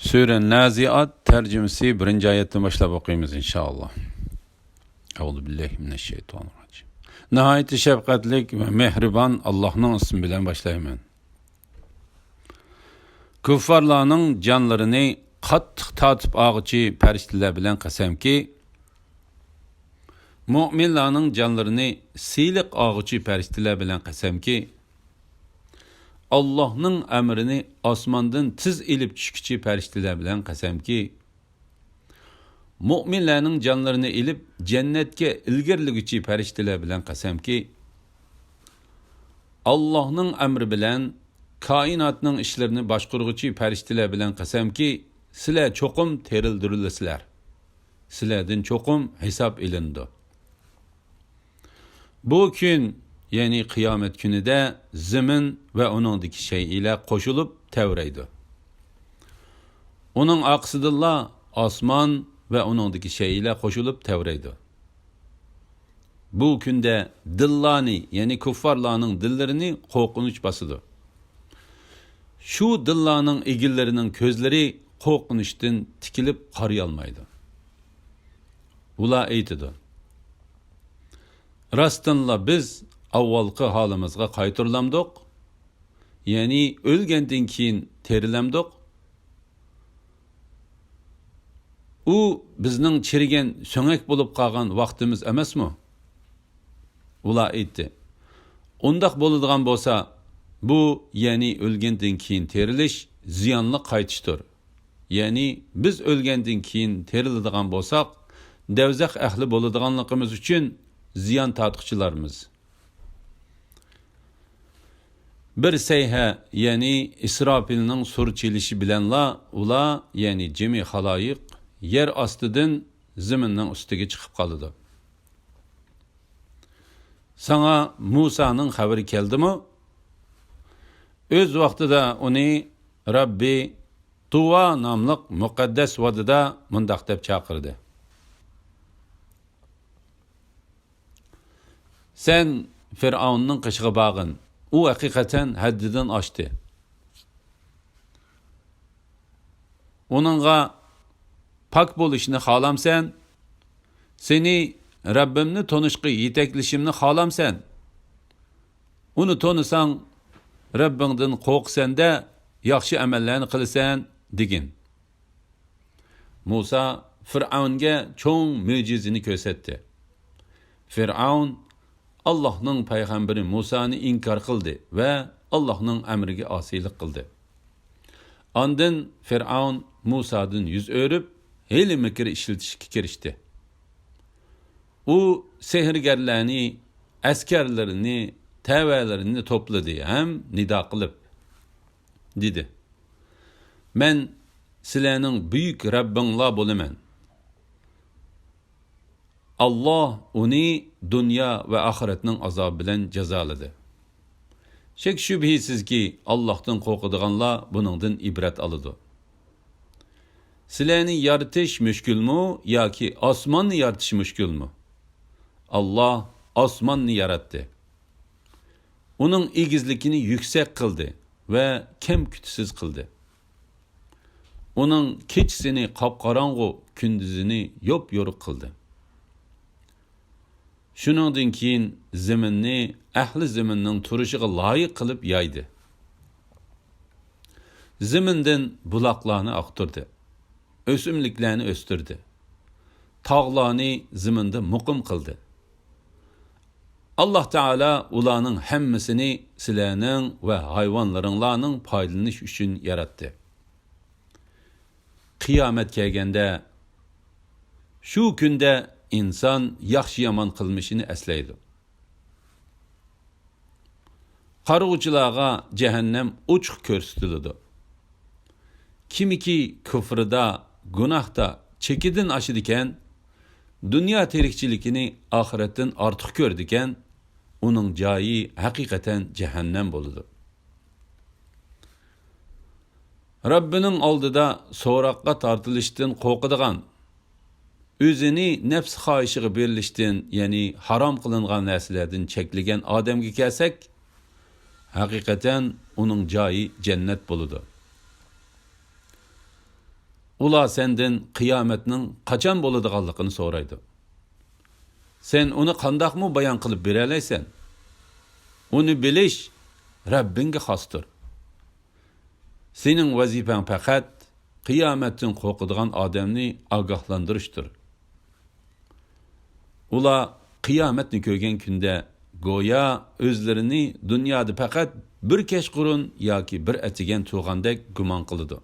Sure Naziat tercümesi birinci ayetten başlayıp okuyumuz inşallah. Euzubillahimineşşeytanirracim. Nihayeti şefkatlik ve mehriban Allah'ın ismi bilen başlayayım. Küffarlarının canlarını qattiq tatib ağıcı periştiler bilen qasamki, mu'minlarning canlarını siyliq ağıcı periştiler bilen qasamki, Allah'ның emrini osmondan tiz ilib tushkichi farishtalar bilan qasamki, mu'minlarning jonlarini ilib jannatga ilgirliguvchi farishtalar bilan qasamki, Allohning amri bilan koinotning ishlarini boshqaruvchi farishtalar bilan qasamki, sizlar cho'qim terildirilsizlar. Sizlardan cho'qim hisob ilindi. Bu kun, ya'ni qiyomat kunida zamin va uningdagi shaylar qo'shilib tavraydi. Uning aqsidilla osmon va uningdagi shaylar qo'shilib tavraydi. Bu kunda dillarni, ya'ni kuffarlarning dillarini qo'rqinch bosadi. Shu dillarning egillarining ko'zlari qo'rqinchdan tikilib qariy olmaydi. Ular aytadi: Rastınla biz avvalqı halimizga qaytirilamdiq, ya'ni o'lgandan keyin terilamdiq. U bizning chirigan so'ngak bo'lib qolgan vaqtimiz emasmi? Ular aytdi: Undaq bo'ladigan bo'lsa, bu ya'ni o'lgandan keyin terilish ziyonli qaytishdir. Ya'ni biz o'lgandan keyin teriladigan bo'lsak, davzax ahli bo'ladiganligimiz uchun ziyon tortquchilarmiz. Bir sayha, ya'ni İsrafilning sur chelishi bilanla ular, ya'ni jami xaloyiq yer ostidan zaminning ustiga chiqib qoldi. Sana Musa'nın xabari keldimi? Öz vaqtida uni Rabbi Tuva nomli muqaddas vodida mundaq deb chaqirdi: Sen Firavunning qishig'i bag'in. U haqiqatan haddidan oshdi. Onunğa pak bo'lishni xohlamsan? Seni Rabbimni tonishga yetaklishimni xohlamsan? Uni tonisang, Rabbingdan qo'rqsanda, yaxshi amallarni qilasan degin. Musa Firavunga cho'ng mo'jizani ko'rsatdi. Firavun Allah'ның payg'ambari Musa'ni inkar qildi va Allah'ның amriga osiylik qildi. Ondan Firavun Musa'dan yuz o'rib, hiyla mikr ishlatishga kirishdi. U sehrgarlarni, askarlarini, tavalarini to'pladi ham nido qilib dedi: Men sizlarning buyuk Rabbinglar bo'laman. Allah uni dünya ve ahiretinin azabı bilen cezaladı. Şek şübhisiz ki Allah'tan korkuduğanlar bunundan ibret alıdı. Sizlerini yaratış müşkül mü ya ki osmanı yaratış müşkül mü? Allah osmanı yarattı. Onun igizlikini yüksek kıldı ve kem kütüsüz kıldı. Onun keçisini kapkaranğı, kündüzünü yopyoruk kıldı. Şuningdan keyin zaminni ahli zaminning turishiga loyiq qilib yaydi. Zamindan buloqlarni oqtirdi. O'simliklarni o'stirdi. Tog'larni zaminda muqim qildi. Alloh taolo ularning hammasini sizlarning va hayvonlaringlarning foydalanish uchun yaratdi. Qiyomat kelganda shu kunda inson yaxshi yomon qilmishini eslaydi. Qarg'uvchilarga jahannam ochiq ko'rsatiladi. Kimiki kufrida, gunohda chekidan oshadigan, dunyo tirikchiligini oxiratdan ortiq ko'rdigan, uning joyi haqiqatan jahannam bo'ladi. Rabbining oldida so'roqqa tortilishdan qo'rqadigan, o'zini nafs xohishiga berilishdan, ya'ni harom qilingan narsalardan cheklagan odamga kelsak, haqiqatan uning joyi jannat bo'ladi. Ular senden qiyomatning qachon bo'ladiganligini so'raydi. Sen uni qandoqmi bayon qilib bera olaysan? Uni bilish Rabbingga xosdir. Sening vazifang faqat qiyomatdan qo'rqadigan odamni ogohlantirishdir. Ular qiyomatni ko'rgan kunda go'yo o'zlarini dunyoda faqat bir kechqurun yoki bir atigan tug'andek gumon qiladi.